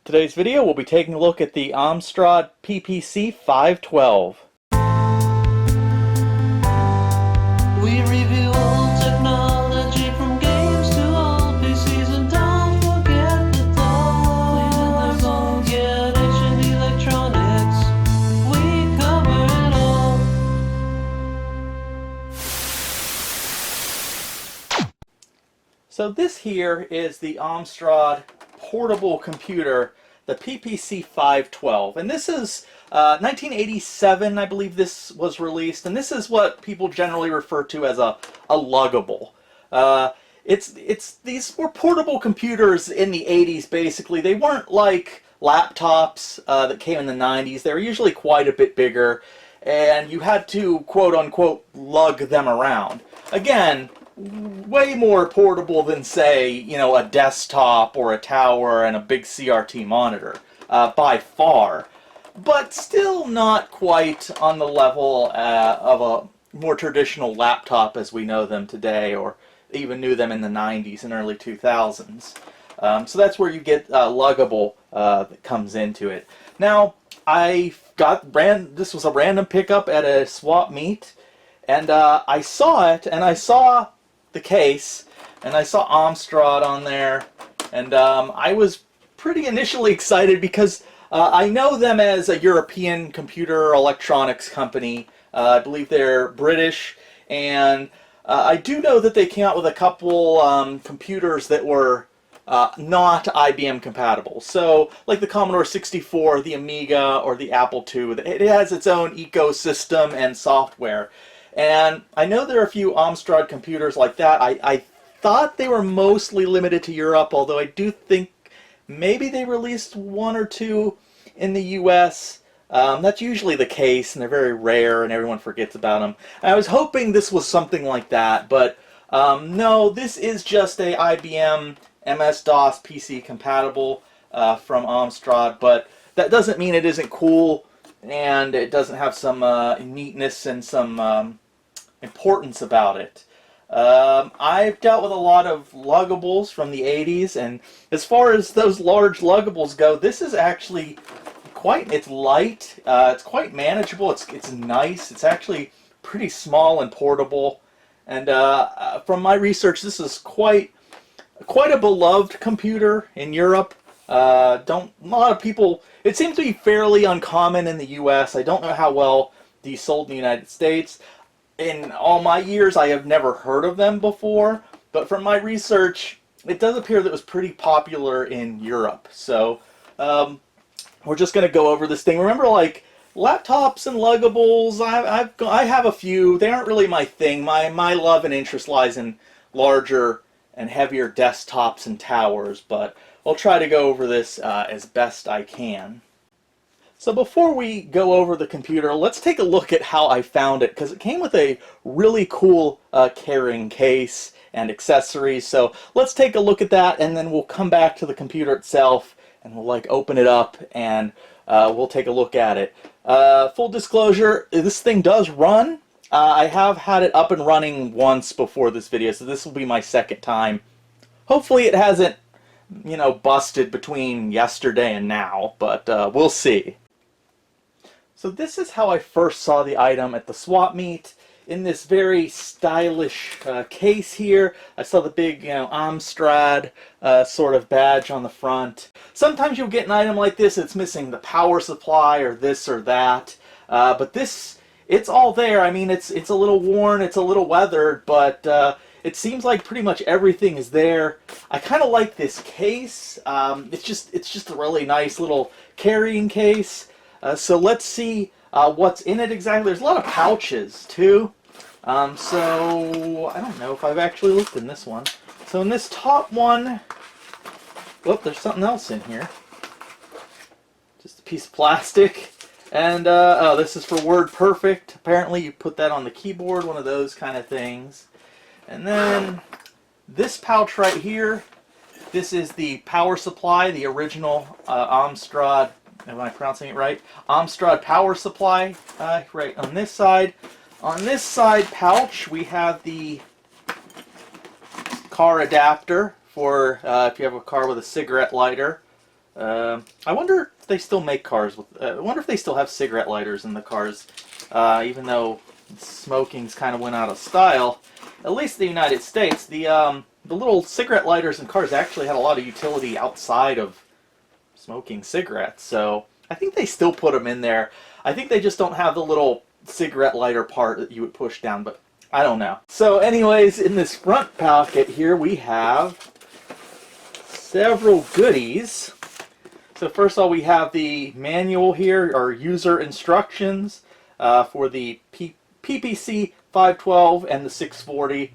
Today's video, we'll be taking a look at the Amstrad PPC512. We review old technology from games to old PCs, and don't forget the toys. Yeah, ancient electronics, we cover it all. So this here is the Amstrad portable computer, the PPC512, and this is 1987, I believe this was released, and this is what people generally refer to as a luggable. These were portable computers in the 80s. Basically, they weren't like laptops that came in the 90s. They were usually quite a bit bigger, and you had to quote unquote lug them around. Again, way more portable than, say, you know, a desktop or a tower and a big CRT monitor, by far. But still not quite on the level of a more traditional laptop as we know them today, or even knew them in the 90s and early 2000s. So that's where you get luggable that comes into it. Now, this was a random pickup at a swap meet, and I saw it, and I saw the case, and I saw Amstrad on there, and I was pretty initially excited because I know them as a European computer electronics company. I believe they're British, and I do know that they came out with a couple computers that were not IBM compatible. So, like the Commodore 64, the Amiga, or the Apple II, it has its own ecosystem and software. And I know there are a few Amstrad computers like that. I thought they were mostly limited to Europe, although I do think maybe they released one or two in the US. That's usually the case, and they're very rare, and everyone forgets about them. And I was hoping this was something like that, but no, this is just a IBM MS-DOS PC compatible from Amstrad, but that doesn't mean it isn't cool, and it doesn't have some neatness and some importance about it. I've dealt with a lot of luggables from the 80s, and as far as those large luggables go, this is actually it's light, it's quite manageable, it's nice, it's actually pretty small and portable, and from my research, this is quite a beloved computer in Europe. A lot of people, it seems to be fairly uncommon in the US. I don't know how well these sold in the United States. In all my years, I have never heard of them before, but from my research, it does appear that it was pretty popular in Europe. So, we're just going to go over this thing. Remember, like, laptops and luggables, I have a few. They aren't really my thing. My love and interest lies in larger and heavier desktops and towers, but I'll try to go over this as best I can. So before we go over the computer, let's take a look at how I found it, because it came with a really cool carrying case and accessories. So let's take a look at that, and then we'll come back to the computer itself, and we'll like open it up, and we'll take a look at it. Full disclosure, this thing does run. I have had it up and running once before this video, so this will be my second time. Hopefully it hasn't, you know, busted between yesterday and now, but we'll see. So this is how I first saw the item at the swap meet, in this very stylish case here. I saw the big, you know, Amstrad sort of badge on the front. Sometimes you'll get an item like this, it's missing the power supply or this or that, but this, it's all there. I mean, it's a little worn, it's a little weathered, but it seems like pretty much everything is there. I kind of like this case. It's just a really nice little carrying case. So let's see what's in it exactly. There's a lot of pouches too. So I don't know if I've actually looked in this one. So in this top one, whoop, there's something else in here. Just a piece of plastic. And oh, this is for WordPerfect. Apparently you put that on the keyboard, one of those kind of things. And then this pouch right here, this is the power supply, the original Amstrad, am I pronouncing it right? Amstrad power supply, right on this side. On this side pouch, we have the car adapter for if you have a car with a cigarette lighter. I wonder if they still make cars with. I wonder if they still have cigarette lighters in the cars, even though smoking's kind of went out of style. At least in the United States, the little cigarette lighters in cars actually had a lot of utility outside of smoking cigarettes. So I think they still put them in there. I think they just don't have the little cigarette lighter part that you would push down, but I don't know. So anyways, in this front pocket here we have several goodies. So first of all, we have the manual here, or user instructions for the PPC512 and the 640.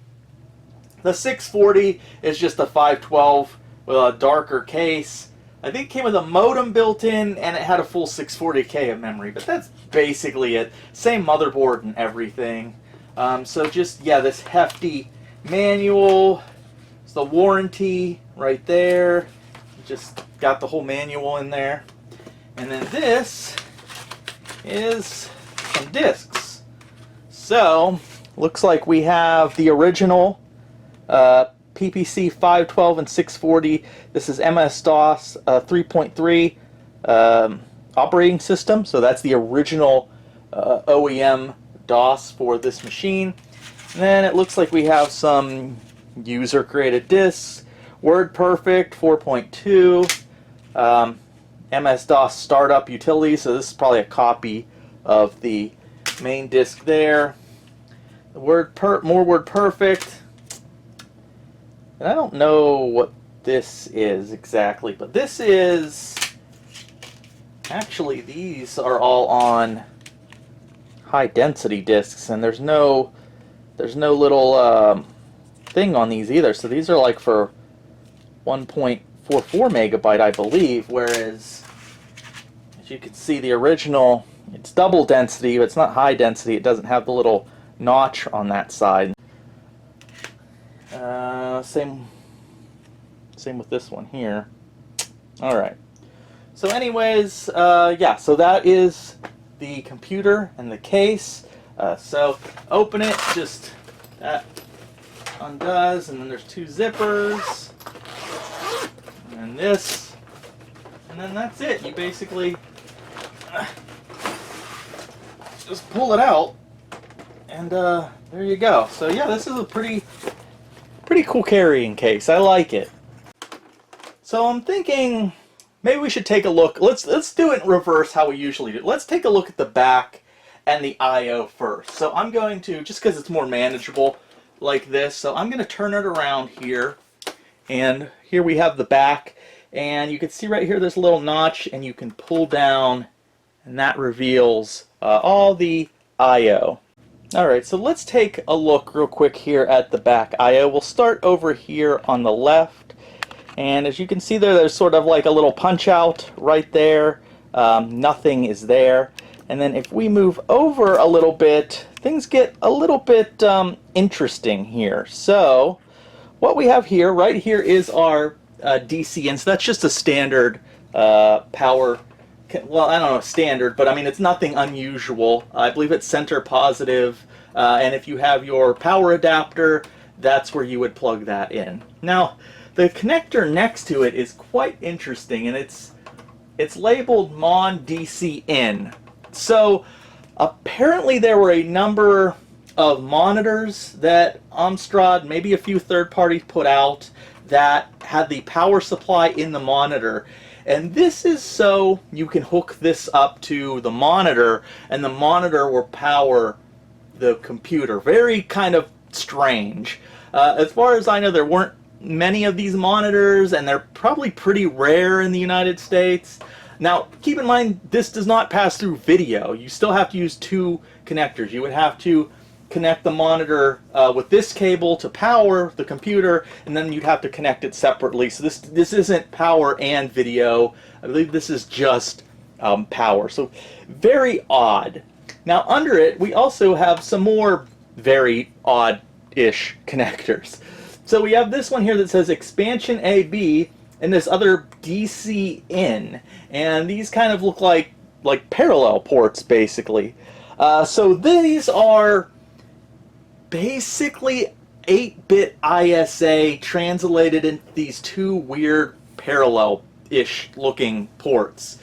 The 640 is just a 512 with a darker case. I think it came with a modem built in, and it had a full 640K of memory, but that's basically it. Same motherboard and everything. So just, yeah, this hefty manual. It's the warranty right there. Just got the whole manual in there. And then this is some discs. So, looks like we have the original PPC 512 and 640. This is MS-DOS 3.3 operating system. So that's the original OEM DOS for this machine. And then it looks like we have some user-created discs. WordPerfect 4.2. MS-DOS startup utility. So this is probably a copy of the main disk there. More WordPerfect. And I don't know what this is exactly, but this is actually, these are all on high density disks, and there's no little thing on these either. So these are like for 1.44 megabyte, I believe, whereas as you can see, the original, it's double density, but it's not high density. It doesn't have the little notch on that side. Same with this one here. All right. So anyways, yeah, so that is the computer and the case. So open it, just that undoes, and then there's two zippers, and this, and then that's it. You basically just pull it out, and there you go. So yeah, this is a pretty cool carrying case. I like it. So I'm thinking maybe we should take a look. Let's do it in reverse how we usually do. Let's take a look at the back and the I/O first. So I'm going to, just because it's more manageable like this, so I'm going to turn it around here, and here we have the back, and you can see right here there's a little notch, and you can pull down, and that reveals all the I/O. Alright, so let's take a look real quick here at the back I/O. We'll start over here on the left, and as you can see there's sort of like a little punch out right there. Nothing is there. And then if we move over a little bit, things get a little bit interesting here. So what we have here, right here, is our DC in. So that's just a standard power. Well, I don't know, standard, but I mean, it's nothing unusual. I believe it's center positive, and if you have your power adapter, that's where you would plug that in. Now, the connector next to it is quite interesting, and it's labeled MON DC in. So, apparently there were a number of monitors that Amstrad, maybe a few third parties put out, that had the power supply in the monitor. And this is so you can hook this up to the monitor, and the monitor will power the computer. Very kind of strange. As far as I know, there weren't many of these monitors, and they're probably pretty rare in the United States. Now, keep in mind, this does not pass through video. You still have to use two connectors. You would have to connect the monitor with this cable to power the computer, and then you'd have to connect it separately. So this isn't power and video. I believe this is just power. So very odd. Now under it, we also have some more very odd-ish connectors. So we have this one here that says expansion AB, and this other DC in, and these kind of look like parallel ports, basically. So these are basically 8-bit ISA translated into these two weird parallel ish looking ports.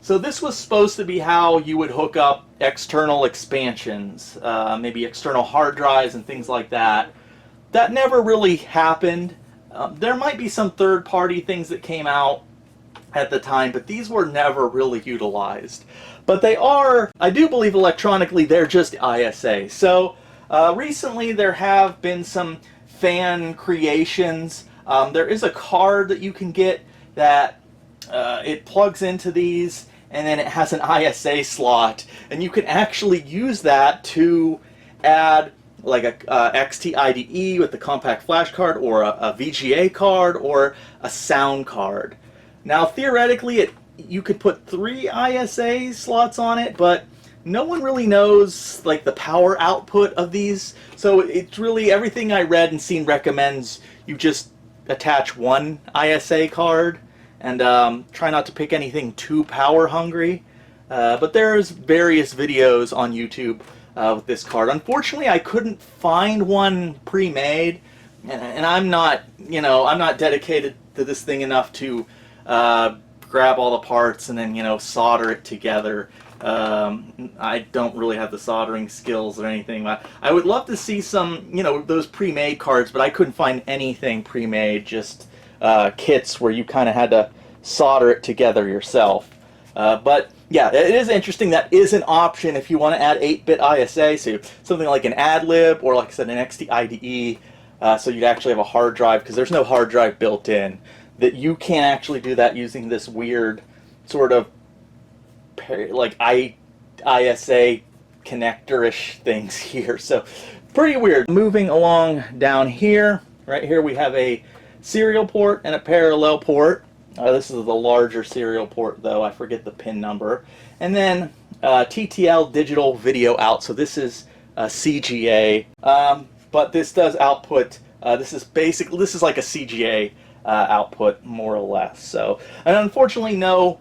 So this was supposed to be how you would hook up external expansions, maybe external hard drives and things like that. That never really happened. There might be some third-party things that came out at the time, but these were never really utilized. But they are, I do believe electronically, they're just ISA. So recently there have been some fan creations. There is a card that you can get that it plugs into these, and then it has an ISA slot, and you can actually use that to add like a XT IDE with the compact flash card, or a VGA card, or a sound card. Now theoretically you could put 3 ISA slots on it, but no one really knows like the power output of these. So it's really, everything I read and seen recommends you just attach 1 ISA card and try not to pick anything too power hungry. But there's various videos on YouTube with this card. Unfortunately, I couldn't find one pre-made, and I'm not, I'm not dedicated to this thing enough to grab all the parts and then, solder it together. I don't really have the soldering skills or anything. I would love to see some, those pre-made cards, but I couldn't find anything pre-made, just kits where you kind of had to solder it together yourself. But yeah, it is interesting. That is an option if you want to add 8-bit ISA, so something like an AdLib or, like I said, an XT IDE, so you'd actually have a hard drive, because there's no hard drive built in. That you can actually do that using this weird sort of like ISA connector-ish things here. So pretty weird. Moving along down here, right here we have a serial port and a parallel port. This is the larger serial port though, I forget the pin number. And then TTL digital video out, so this is CGA, but this does output, this is like a CGA output more or less. So, and unfortunately no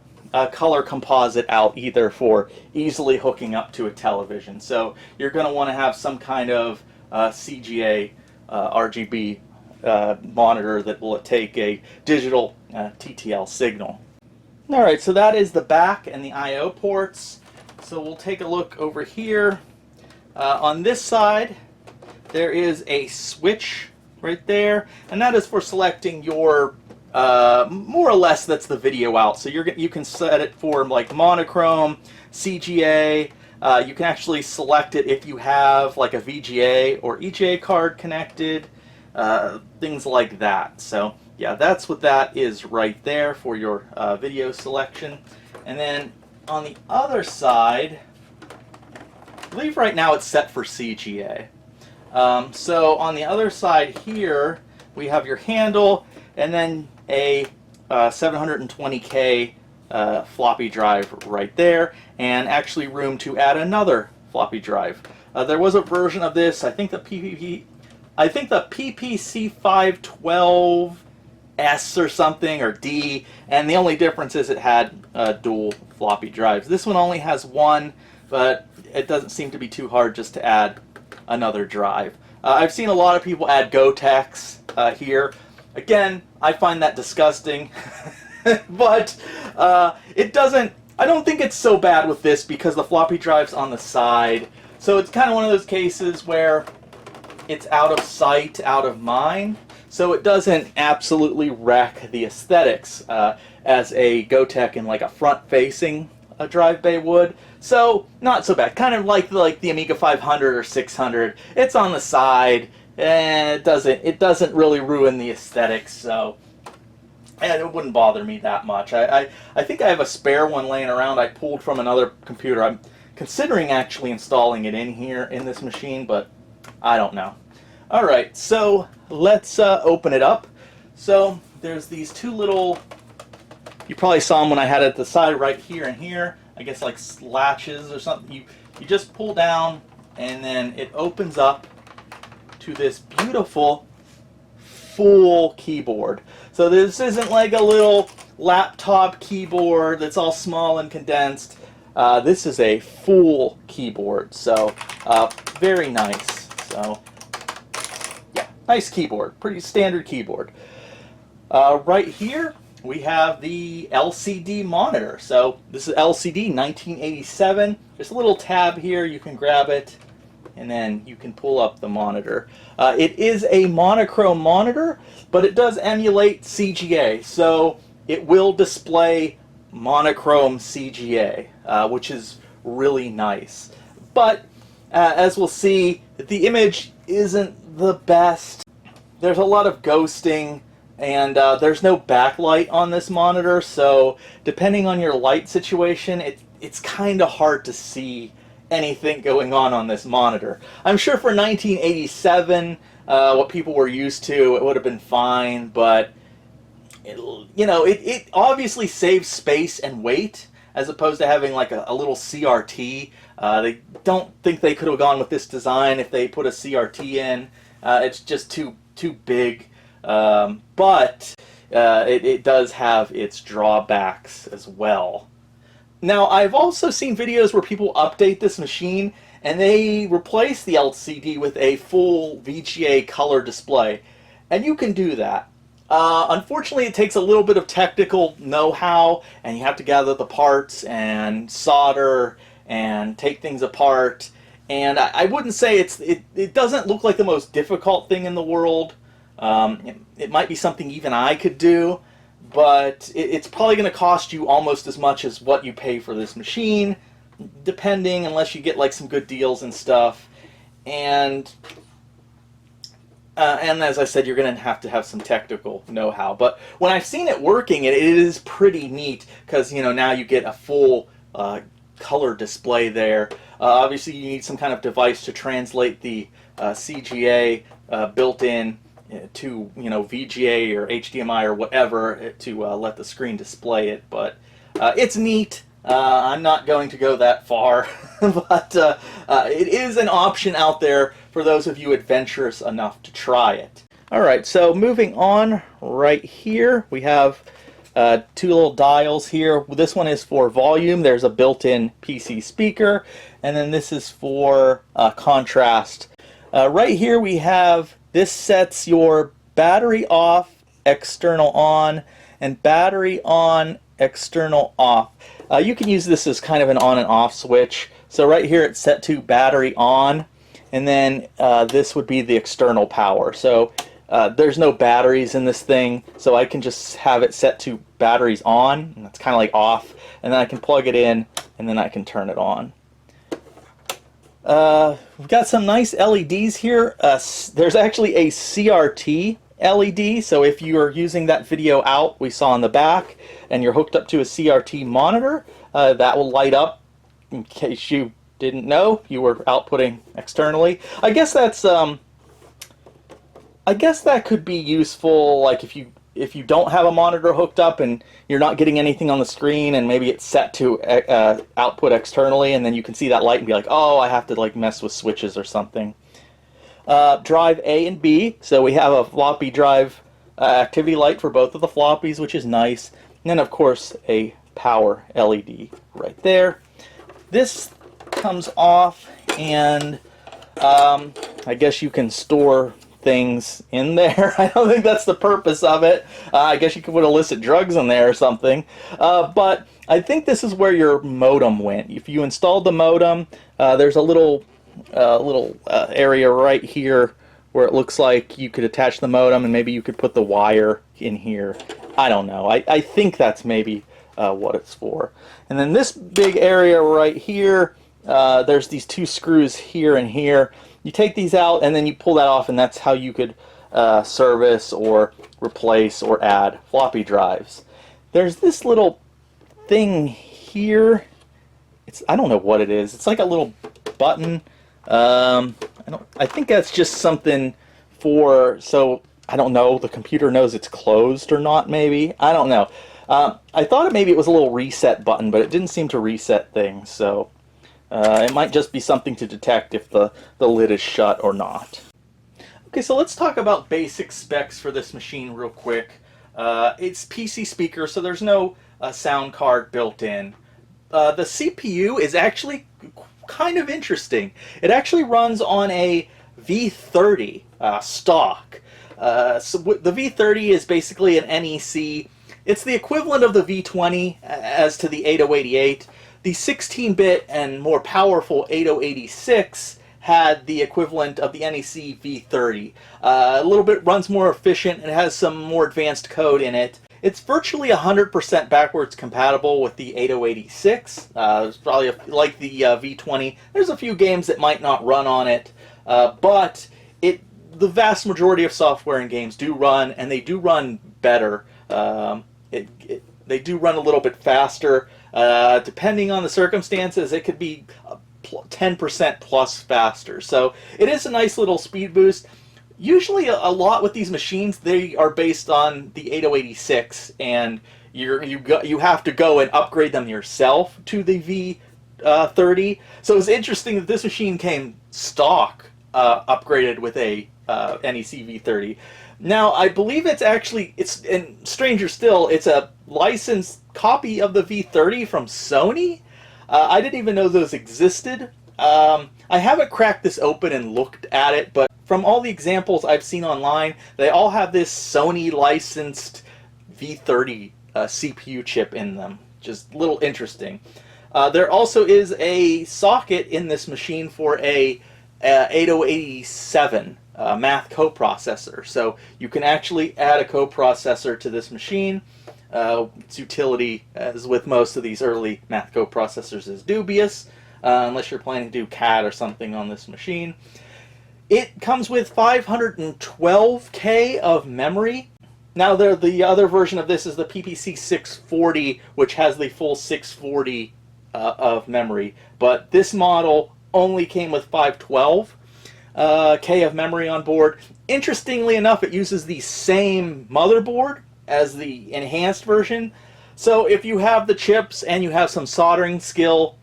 color composite out either for easily hooking up to a television. So you're going to want to have some kind of CGA RGB monitor that will take a digital TTL signal. Alright, so that is the back and the I/O ports. So we'll take a look over here. On this side there is a switch right there, and that is for selecting your more or less that's the video out. So you can set it for like monochrome, CGA. You can actually select it if you have like a VGA or EGA card connected, things like that. So yeah, that's what that is right there for your video selection. And then on the other side, I believe right now it's set for CGA. So on the other side here, we have your handle, and then a 720K floppy drive right there, and actually room to add another floppy drive. There was a version of this, I think the PPC512 S or something, or D, and the only difference is it had dual floppy drives. This one only has one, but it doesn't seem to be too hard just to add another drive. I've seen a lot of people add Gotex here. Again, I find that disgusting, but it doesn't, I don't think it's so bad with this because the floppy drive's on the side. So it's kind of one of those cases where it's out of sight, out of mind. So it doesn't absolutely wreck the aesthetics as a Gotek in like a front-facing drive bay would. So not so bad. Kind of like the Amiga 500 or 600. It's on the side, and it doesn't really ruin the aesthetics. So, and it wouldn't bother me that much. I think I have a spare one laying around. I pulled from another computer. I'm considering actually installing it in here in this machine, but I don't know. All right, so let's open it up. So there's these two little, you probably saw them when I had it at the side right here and here, I guess like latches or something. You just pull down and then it opens up to this beautiful full keyboard. So this isn't like a little laptop keyboard that's all small and condensed. This is a full keyboard, so very nice. So yeah, nice keyboard, pretty standard keyboard. Right here we have the LCD monitor. So this is LCD 1987. There's a little tab here, you can grab it, and then you can pull up the monitor. It is a monochrome monitor, but it does emulate CGA, so it will display monochrome CGA, which is really nice. But as we'll see, the image isn't the best. There's a lot of ghosting, and there's no backlight on this monitor, so depending on your light situation, it's kind of hard to see anything going on this monitor. I'm sure for 1987, what people were used to, it would have been fine, but it obviously saves space and weight as opposed to having like a little CRT. They don't think they could have gone with this design if they put a CRT in. It's just too big, but it does have its drawbacks as well. Now, I've also seen videos where people update this machine and they replace the LCD with a full VGA color display, and you can do that. Unfortunately, it takes a little bit of technical know-how, and you have to gather the parts and solder and take things apart. And I wouldn't say it doesn't look like the most difficult thing in the world. It might be something even I could do, but it's probably going to cost you almost as much as what you pay for this machine, depending, unless you get like some good deals and stuff. And as I said, you're going to have some technical know-how. But when I've seen it working, it is pretty neat, because now you get a full color display there. Obviously, you need some kind of device to translate the CGA built in to VGA or HDMI or whatever to let the screen display it. But it's neat. I'm not going to go that far, but it is an option out there for those of you adventurous enough to try it. Alright, so moving on, right here we have two little dials here. This one is for volume. There's a built-in PC speaker, and then this is for contrast. Right here we have, this sets your battery off, external on, and battery on, external off. You can use this as kind of an on and off switch. So right here it's set to battery on, and then this would be the external power. So there's no batteries in this thing, so I can just have it set to batteries on, and that's kind of like off, and then I can plug it in, and then I can turn it on. We've got some nice LEDs here. There's actually a CRT LED, so if you are using that video out we saw in the back, and you're hooked up to a CRT monitor, that will light up. In case you didn't know, you were outputting externally. I guess that's I guess that could be useful, like if you don't have a monitor hooked up and you're not getting anything on the screen, and maybe it's set to output externally, and then you can see that light and be like, oh, I have to like mess with switches or something. Drive A and B, so we have a floppy drive activity light for both of the floppies, which is nice. And then of course a power LED right there. This comes off, and I guess you can store things in there. I don't think that's the purpose of it. I guess you could put illicit drugs in there or something. But I think this is where your modem went. If you installed the modem, there's a little area right here where it looks like you could attach the modem, and maybe you could put the wire in here. I don't know. I think that's maybe what it's for. And then this big area right here, there's these two screws here and here. You take these out and then you pull that off, and that's how you could service or replace or add floppy drives. There's this little thing here. I don't know what it is. It's like a little button. I think that's just something for, so I don't know, the computer knows it's closed or not, maybe. I don't know. I thought maybe it was a little reset button, but it didn't seem to reset things, so it might just be something to detect if the lid is shut or not. Okay, so let's talk about basic specs for this machine real quick. It's PC speaker, so there's no sound card built in. The CPU is actually kind of interesting. It actually runs on a V30 stock. So the V30 is basically an NEC It's the equivalent of the V20 as to the 8088. The 16-bit and more powerful 8086 had the equivalent of the NEC V30. A little bit runs more efficient and has some more advanced code in it. It's virtually 100% backwards compatible with the 8086. It's probably like the V20. There's a few games that might not run on it, but the vast majority of software and games do run, and they do run better. They do run a little bit faster. Depending on the circumstances, it could be 10% plus faster. So it is a nice little speed boost. Usually a lot with these machines, they are based on the 8086, and you have to go and upgrade them yourself to the V30. So it's interesting that this machine came stock upgraded with a NEC V30. Now, I believe and stranger still, it's a licensed copy of the V30 from Sony. I didn't even know those existed. I haven't cracked this open and looked at it, but from all the examples I've seen online, they all have this Sony licensed V30 CPU chip in them. Just a little interesting. There also is a socket in this machine for a 8087 math coprocessor. So you can actually add a coprocessor to this machine. Its utility, as with most of these early math coprocessors, is dubious, unless you're planning to do CAD or something on this machine. It comes with 512K of memory. Now, the other version of this is the PPC512, which has the full 640 of memory. But this model only came with 512K of memory on board. Interestingly enough, it uses the same motherboard as the enhanced version. So if you have the chips and you have some soldering skill,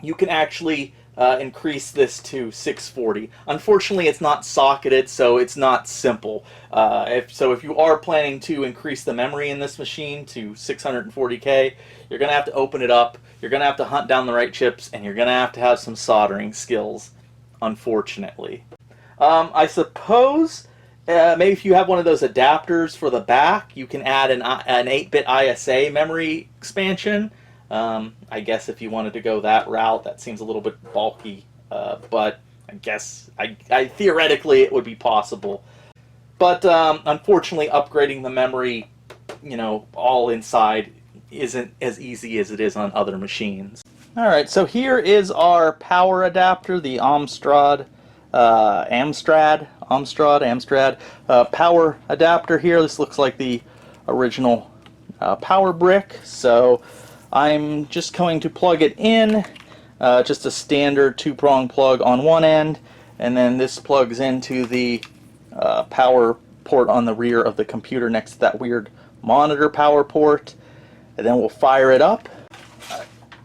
you can actually increase this to 640. Unfortunately, it's not socketed, so it's not simple. If you are planning to increase the memory in this machine to 640K, you're going to have to open it up, you're going to have to hunt down the right chips, and you're going to have some soldering skills, unfortunately. I suppose maybe if you have one of those adapters for the back, you can add an 8-bit ISA memory expansion. I guess if you wanted to go that route, that seems a little bit bulky, but I guess theoretically it would be possible. But unfortunately, upgrading the memory, all inside isn't as easy as it is on other machines. All right, so here is our power adapter, the Amstrad power adapter here. This looks like the original power brick. So I'm just going to plug it in, just a standard 2-prong plug on one end, and then this plugs into the power port on the rear of the computer next to that weird monitor power port, and then we'll fire it up.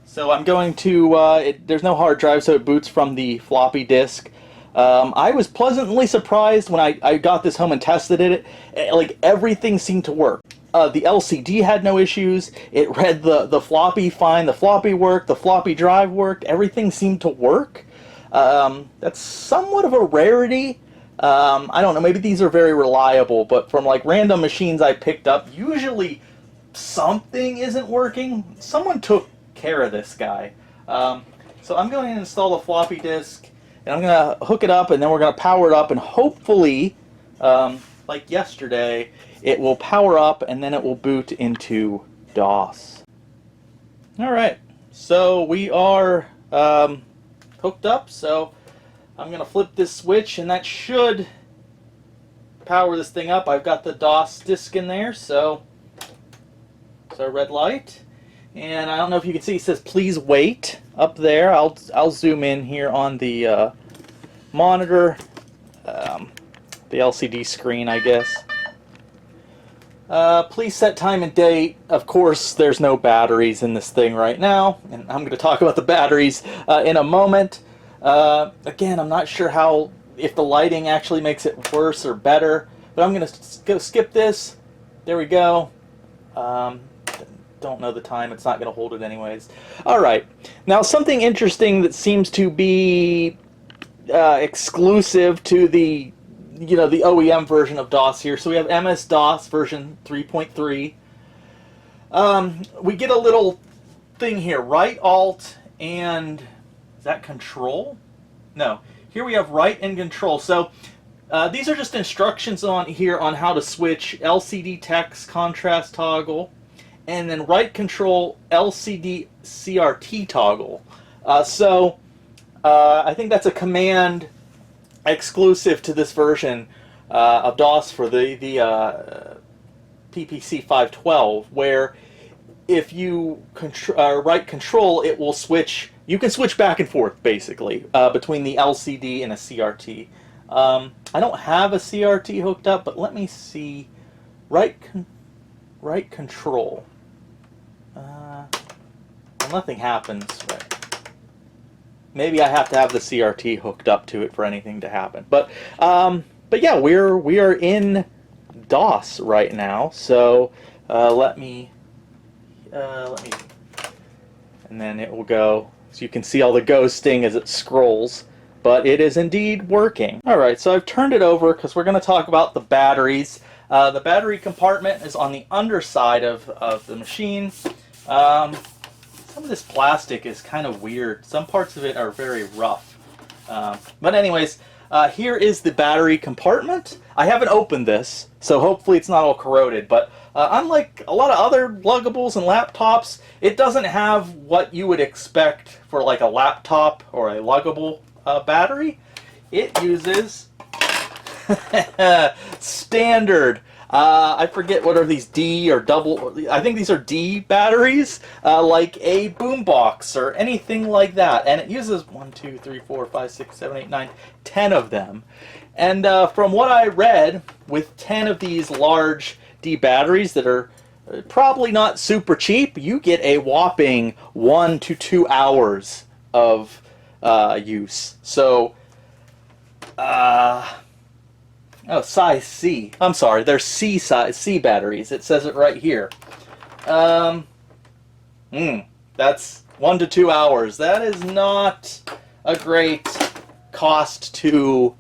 So I'm going to, there's no hard drive, so it boots from the floppy disk. I was pleasantly surprised when I got this home and tested it. Like, everything seemed to work. The LCD had no issues. It read the floppy fine. The floppy worked. The floppy drive worked. Everything seemed to work. That's somewhat of a rarity. I don't know. Maybe these are very reliable, but from like random machines I picked up, usually something isn't working. Someone took care of this guy. So I'm going to install the floppy disk, and I'm going to hook it up, and then we're going to power it up, and hopefully, like yesterday, it will power up, and then it will boot into DOS. Alright, so we are hooked up, so I'm going to flip this switch, and that should power this thing up. I've got the DOS disk in there, so it's our red light. And I don't know if you can see, it says please wait up there. I'll zoom in here on the monitor, the LCD screen, I guess. Please set time and date. Of course, there's no batteries in this thing right now, and I'm going to talk about the batteries in a moment. Again, I'm not sure if the lighting actually makes it worse or better, but I'm going to go skip this. There we go. Don't know the time. It's not going to hold it anyways. Alright, now something interesting that seems to be exclusive to the the OEM version of DOS here. So we have MS-DOS version 3.3. we get a little thing here, right Alt and is that Control? No, here we have right and Control. So these are just instructions on here on how to switch LCD text contrast toggle, and then right Control LCD CRT toggle. I think that's a command exclusive to this version of DOS for the PPC512, where if you right Control, it will switch. You can switch back and forth basically between the LCD and a CRT. I don't have a CRT hooked up, but let me see. Right Control. Well, nothing happens. Right. Maybe I have to have the CRT hooked up to it for anything to happen. But yeah, we are in DOS right now. So let me, and then it will go. So you can see all the ghosting as it scrolls. But it is indeed working. Alright, so I've turned it over because we're going to talk about the batteries. The battery compartment is on the underside of the machine. Some of this plastic is kind of weird. Some parts of it are very rough. But anyways, here is the battery compartment. I haven't opened this, so hopefully it's not all corroded. But unlike a lot of other pluggables and laptops, it doesn't have what you would expect for like a laptop or a luggable battery. It uses standard. I forget what are these D or double. I think these are D batteries, like a boombox or anything like that. And it uses 1, 2, 3, 4, 5, 6, 7, 8, 9, 10 of them. And from what I read, with 10 of these large D batteries that are probably not super cheap, you get a whopping 1 to 2 hours of use. So, oh, size C. I'm sorry, they're C size C batteries. It says it right here. That's 1 to 2 hours. That is not a great cost to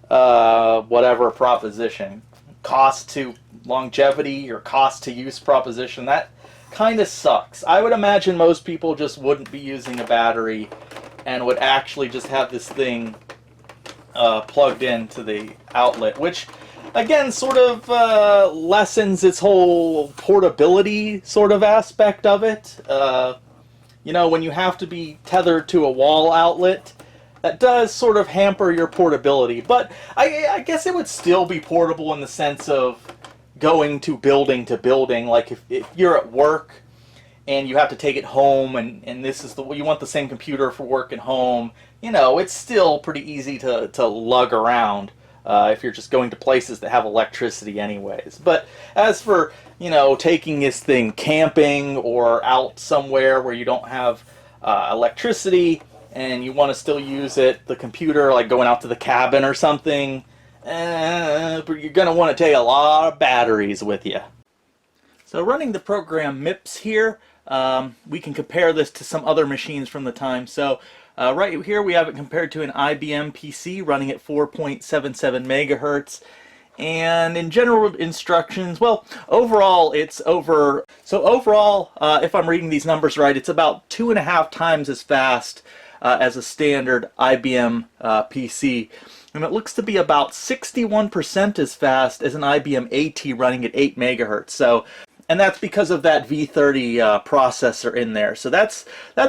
whatever proposition. Cost to longevity or cost to use proposition. That kind of sucks. I would imagine most people just wouldn't be using a battery and would actually just have this thing plugged into the outlet, which again sort of lessens its whole portability sort of aspect of it. You know, when you have to be tethered to a wall outlet, that does sort of hamper your portability. But I guess it would still be portable in the sense of going to building. Like if you're at work and you have to take it home, and this is you want the same computer for work and home, you know, it's still pretty easy to lug around if you're just going to places that have electricity anyways. But as for, you know, taking this thing camping or out somewhere where you don't have electricity and you want to still use it, the computer, like going out to the cabin or something, you're going to want to take a lot of batteries with you. So running the program MIPS here, we can compare this to some other machines from the time. So right here we have it compared to an IBM PC running at 4.77 megahertz. And in general instructions, well, overall it's over. So overall, if I'm reading these numbers right, it's about 2.5 times as fast as a standard IBM PC. And it looks to be about 61% as fast as an IBM AT running at 8 megahertz. So, and that's because of that V30 processor in there. So that's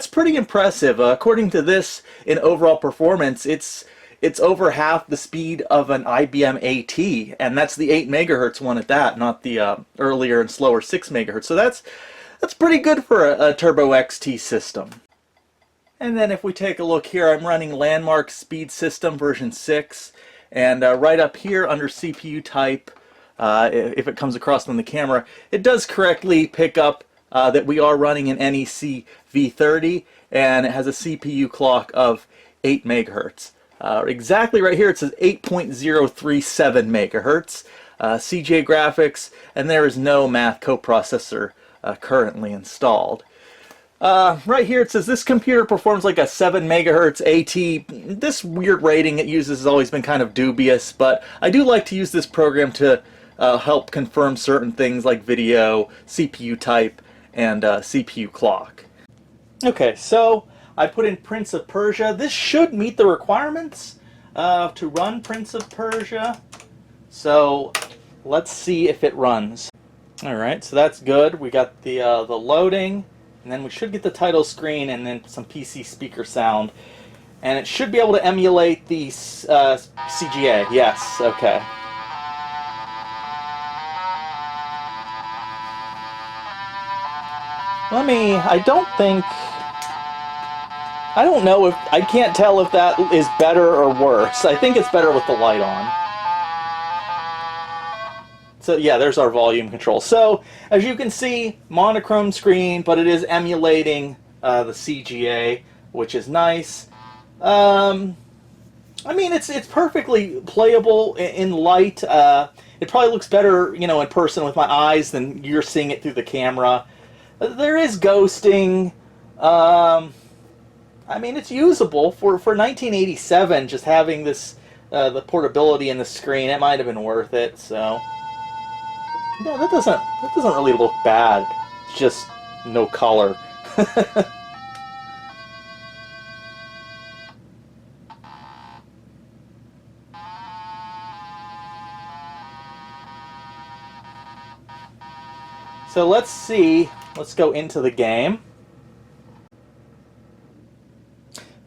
pretty impressive. According to this, in overall performance, it's over half the speed of an IBM AT, and that's the 8 megahertz one at that, not the earlier and slower 6 megahertz. So that's pretty good for a Turbo XT system. And then if we take a look here, I'm running Landmark Speed System version 6, and right up here under CPU type, if it comes across on the camera, it does correctly pick up that we are running an NEC V30, and it has a CPU clock of 8 megahertz. Exactly right here it says 8.037 megahertz, CJ graphics, and there is no math coprocessor currently installed. Right here it says this computer performs like a 7 megahertz AT. This weird rating it uses has always been kind of dubious, but I do like to use this program to help confirm certain things like video, CPU type, and CPU clock. Okay, so I put in Prince of Persia. This should meet the requirements to run Prince of Persia. So let's see if it runs. All right, so that's good. We got the loading, and then we should get the title screen and then some PC speaker sound. And it should be able to emulate the CGA. Yes, okay. I don't know if, I can't tell if that is better or worse. I think it's better with the light on. So yeah, there's our volume control. So as you can see, monochrome screen, but it is emulating the CGA, which is nice. I mean, it's perfectly playable in light. It probably looks better, you know, in person with my eyes than you're seeing it through the camera. There is ghosting. I mean, it's usable for 1987. Just having this, the portability in the screen, it might have been worth it. So, yeah, that doesn't really look bad. It's just no color. So let's see. Let's go into the game.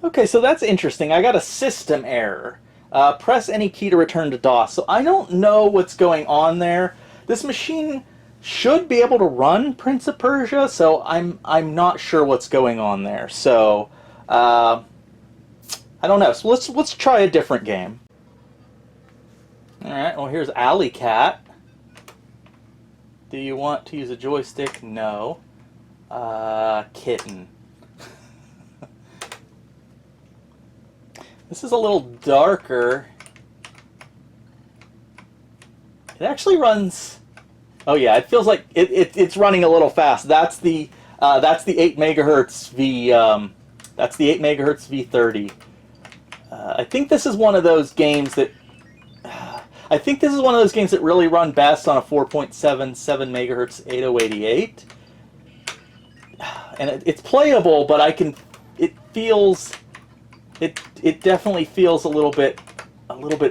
Okay, so that's interesting. I got a system error. Press any key to return to DOS. So I don't know what's going on there. This machine should be able to run Prince of Persia, so I'm not sure what's going on there. So I don't know. So let's try a different game. All right. Well, here's Alley Cat. Do you want to use a joystick? No. Kitten. This is a little darker. It actually runs. Oh yeah, it feels like it's running a little fast. That's the 8 megahertz V. That's the 8 megahertz V30. I think this is one of those games that. I think this is one of those games that really run best on a 4.77 megahertz 8088. And it's playable, but it feels. It definitely feels a little bit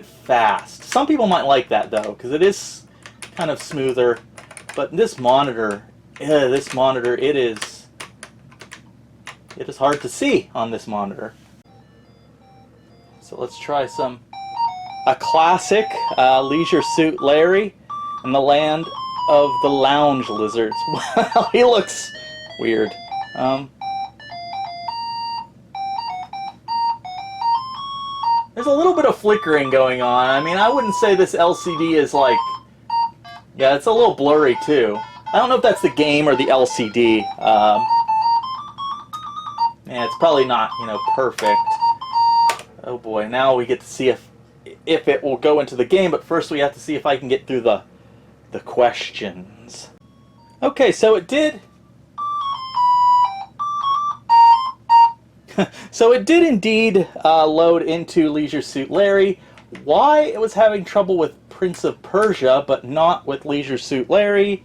fast. Some people might like that though, because it is kind of smoother. But this monitor, it is hard to see on this monitor. So let's try a classic Leisure Suit Larry in the land of the lounge lizards. Wow, he looks weird. There's a little bit of flickering going on. I mean, I wouldn't say this LCD is like... Yeah, it's a little blurry too. I don't know if that's the game or the LCD. Yeah, it's probably not, you know, perfect. Oh boy, now we get to see if it will go into the game, but first we have to see if I can get through the questions. Okay, so it did... So it did indeed load into Leisure Suit Larry. Why it was having trouble with Prince of Persia, but not with Leisure Suit Larry,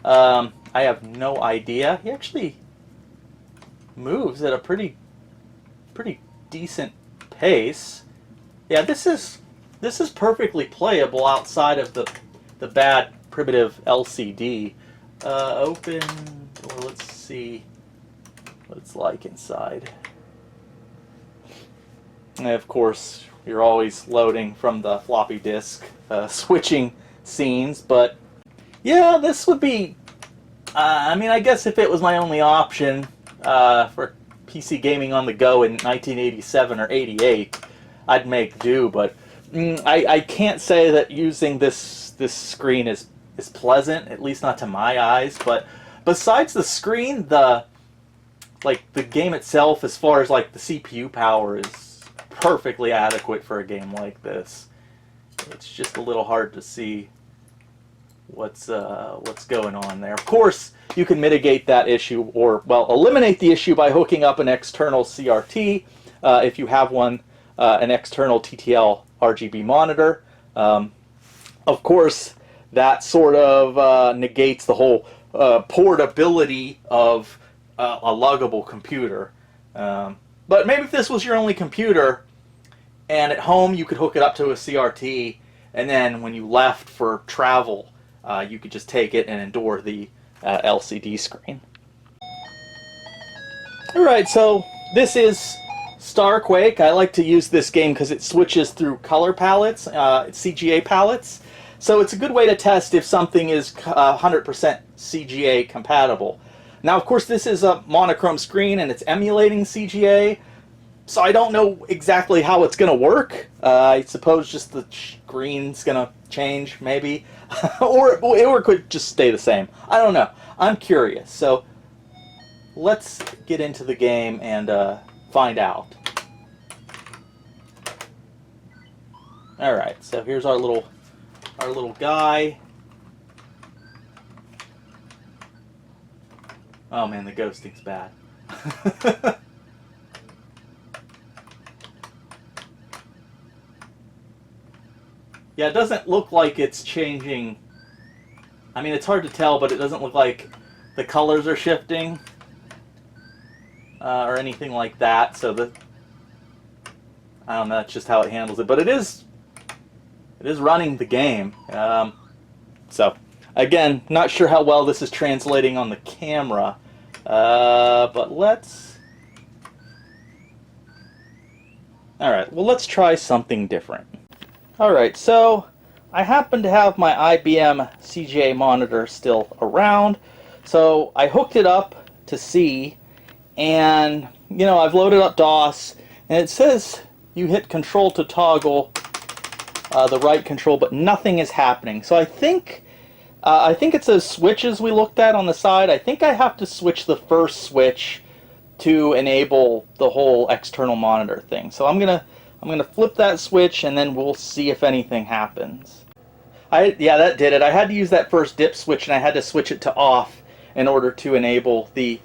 I have no idea. He actually moves at a pretty decent pace. Yeah, this is perfectly playable outside of the bad primitive LCD. Open, or let's see what it's like inside. And of course, you're always loading from the floppy disk, switching scenes, but yeah, this would be, I mean, I guess if it was my only option for PC gaming on the go in 1987 or 88, I'd make do, but I can't say that using this screen is pleasant, at least not to my eyes, but besides the screen, the game itself, as far as like the CPU power, is perfectly adequate for a game like this. It's just a little hard to see what's going on there. Of course, you can mitigate that issue, or well, eliminate the issue by hooking up an external CRT if you have one, an external TTL RGB monitor. Of course, that sort of negates the whole portability of a luggable computer. But maybe if this was your only computer, and at home you could hook it up to a CRT, and then when you left for travel, you could just take it and endure the LCD screen. Alright, so this is Starquake. I like to use this game because it switches through color palettes, CGA palettes. So it's a good way to test if something is 100% CGA compatible. Now, of course, this is a monochrome screen and it's emulating CGA, so I don't know exactly how it's going to work. I suppose just the screen's going to change, maybe. or it could just stay the same. I don't know. I'm curious. So let's get into the game and find out. Alright, so here's our little guy. Oh man, the ghosting's bad. Yeah, it doesn't look like it's changing. I mean, it's hard to tell, but it doesn't look like the colors are shifting or anything like that. So I don't know, that's just how it handles it. But it is running the game. So again, not sure how well this is translating on the camera, but let's. All right, well, let's try something different. Alright, so I happen to have my IBM CGA monitor still around, so I hooked it up to see, and I've loaded up DOS, and it says you hit control to toggle the right control, but nothing is happening. So I think it's those switches we looked at on the side. I think I have to switch the first switch to enable the whole external monitor thing. So I'm gonna flip that switch, and then we'll see if anything happens. Yeah, that did it. I had to use that first dip switch, and I had to switch it to off in order to enable the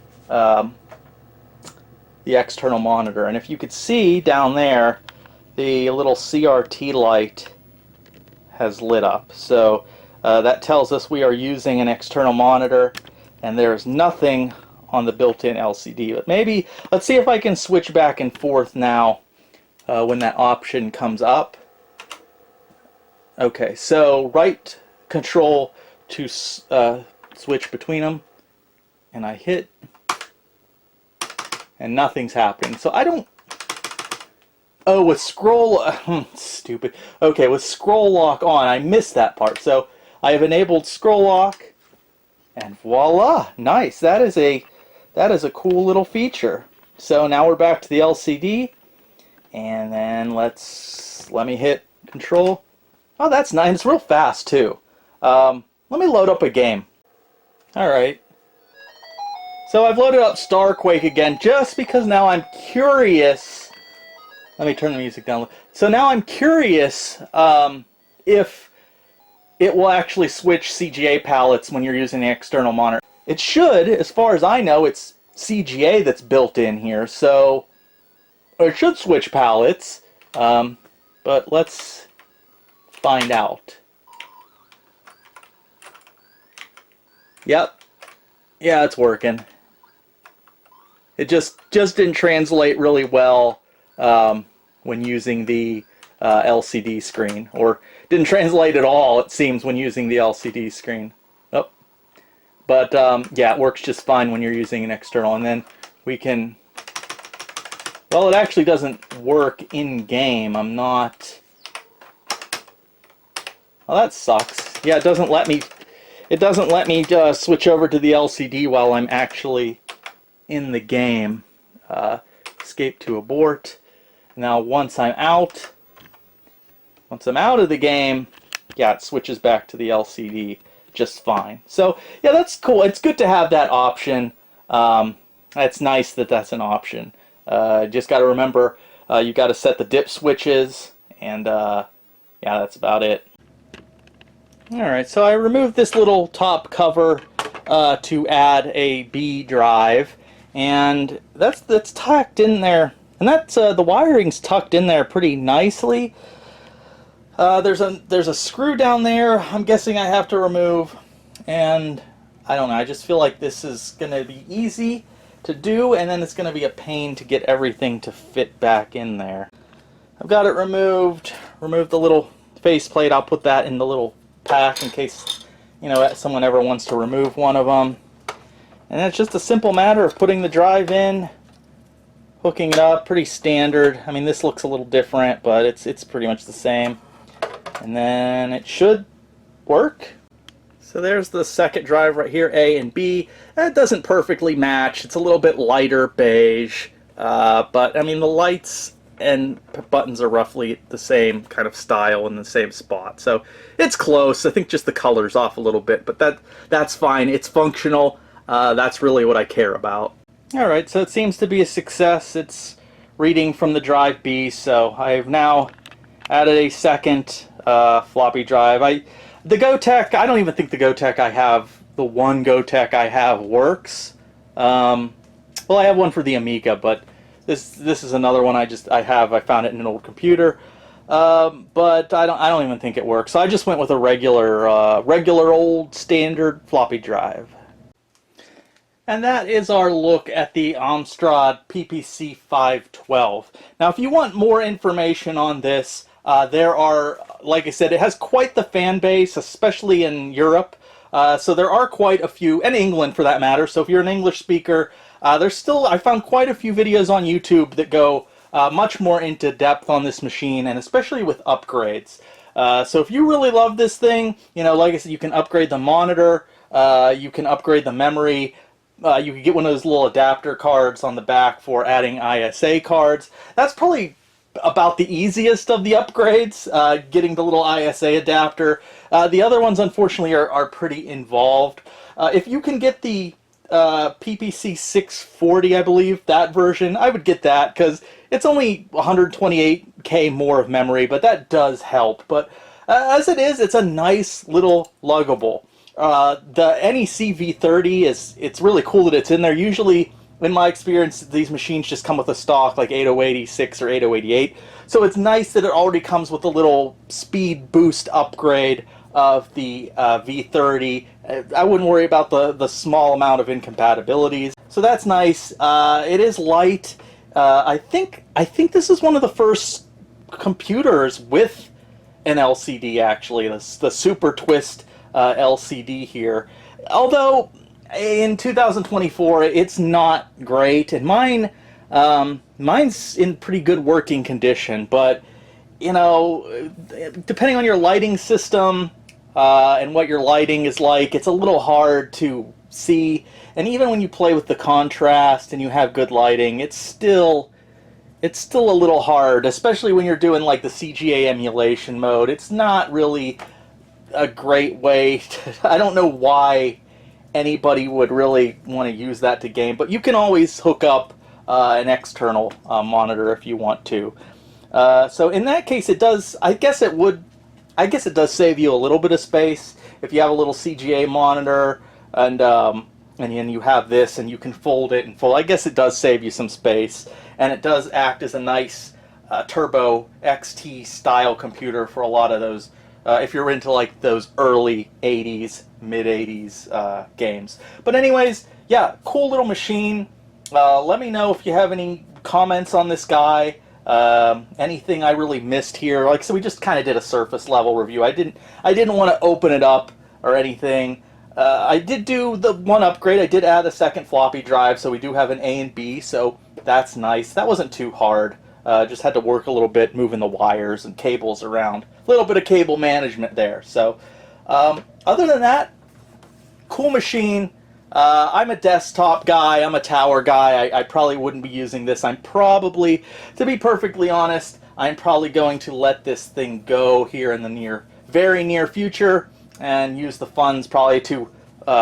external monitor. And if you could see down there, the little CRT light has lit up. So that tells us we are using an external monitor, and there's nothing on the built-in LCD. But maybe, let's see if I can switch back and forth now. When that option comes up. Okay, so right control to switch between them, and I hit, and nothing's happening. So I don't. Oh, with scroll, stupid. Okay, with scroll lock on, I missed that part. So I have enabled scroll lock, and voila, nice. That is a cool little feature. So now we're back to the LCD. And then let me hit control. Oh, that's nice. It's real fast too. Let me load up a game. Alright. So I've loaded up Starquake again just because now I'm curious. Let me turn the music down. So now I'm curious if it will actually switch CGA palettes when you're using the external monitor. It should, as far as I know, it's CGA that's built in here. So or it should switch palettes, but let's find out. Yep. Yeah, it's working. It just didn't translate really well when using the LCD screen, or didn't translate at all, it seems, when using the LCD screen. Oh. But yeah, it works just fine when you're using an external, and then we can. Well, it actually doesn't work in-game. I'm not. Well, that sucks. Yeah, it doesn't let me. It doesn't let me switch over to the LCD while I'm actually in the game. Escape to abort. Now, once I'm out of the game, yeah, it switches back to the LCD just fine. So, yeah, that's cool. It's good to have that option. It's nice that that's an option. Just got to remember, you got to set the dip switches, and yeah, that's about it. Alright, so I removed this little top cover to add a B drive, and that's tucked in there, and that's the wiring's tucked in there pretty nicely. There's a screw down there I'm guessing I have to remove, and I don't know, I just feel like this is going to be easy to do, and then it's going to be a pain to get everything to fit back in there. I've got it removed the little faceplate. I'll put that in the little pack in case, you know, someone ever wants to remove one of them. And it's just a simple matter of putting the drive in, hooking it up, pretty standard. I mean, this looks a little different, but it's pretty much the same. And then it should work. So there's the second drive right here, A and B. That doesn't perfectly match. It's a little bit lighter beige, but I mean the lights and buttons are roughly the same kind of style in the same spot. So it's close. I think just the color's off a little bit, but that's fine. It's functional. That's really what I care about. Alright, so it seems to be a success. It's reading from the drive B, so I've now added a second floppy drive. The GoTech, I don't even think the GoTech I have, the one GoTech I have works. Well, I have one for the Amiga, but this is another one I found it in an old computer. But I don't even think it works. So I just went with a regular old standard floppy drive. And that is our look at the Amstrad PPC512. Now, if you want more information on this, there are, like I said, it has quite the fan base, especially in Europe. So there are quite a few, and England for that matter. So if you're an English speaker, I found quite a few videos on YouTube that go much more into depth on this machine, and especially with upgrades. So if you really love this thing, you know, like I said, you can upgrade the monitor, you can upgrade the memory. You can get one of those little adapter cards on the back for adding ISA cards. That's probably about the easiest of the upgrades, getting the little ISA adapter. The other ones, unfortunately, are pretty involved. If you can get the PPC512, I believe, that version, I would get that, because it's only 128K more of memory, but that does help. But as it is, it's a nice little luggable. The NEC V30 it's really cool that it's in there. Usually, in my experience, these machines just come with a stock like 8086 or 8088. So it's nice that it already comes with a little speed boost upgrade of the V30. I wouldn't worry about the small amount of incompatibilities. So that's nice. It is light. I think this is one of the first computers with an LCD, actually, the Super Twist LCD here. Although in 2024 it's not great, and mine's in pretty good working condition, but you know, depending on your lighting system and what your lighting is like, it's a little hard to see. And even when you play with the contrast and you have good lighting, it's still a little hard, especially when you're doing like the CGA emulation mode. It's not really a great way to, I don't know why anybody would really want to use that to game, but you can always hook up an external monitor if you want to. So in that case, it does, I guess it does save you a little bit of space if you have a little CGA monitor and then you have this and you can fold it and fold. I guess it does save you some space, and it does act as a nice Turbo XT style computer for a lot of those. If you're into like those early 80s, mid 80s games. But anyways, yeah, cool little machine. Let me know if you have any comments on this guy. Anything I really missed here. Like, so we just kind of did a surface level review. I didn't want to open it up or anything. I did do the one upgrade. I did add a second floppy drive, so we do have an A and B, so that's nice. That wasn't too hard. Just had to work a little bit moving the wires and cables around. A little bit of cable management there. So other than that, cool machine. I'm a desktop guy. I'm a tower guy. I probably wouldn't be using this. I'm probably, to be perfectly honest, I'm probably going to let this thing go here in the very near future and use the funds probably to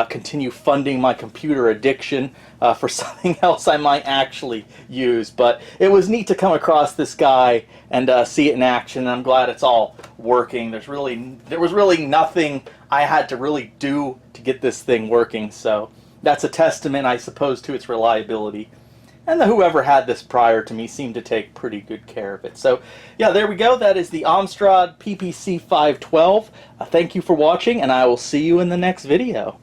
continue funding my computer addiction for something else I might actually use. But it was neat to come across this guy and see it in action, and I'm glad it's all working. There was really nothing I had to really do to get this thing working, so that's a testament, I suppose, to its reliability. And whoever had this prior to me seemed to take pretty good care of it. So, yeah, there we go. That is the Amstrad PPC512. Thank you for watching, and I will see you in the next video.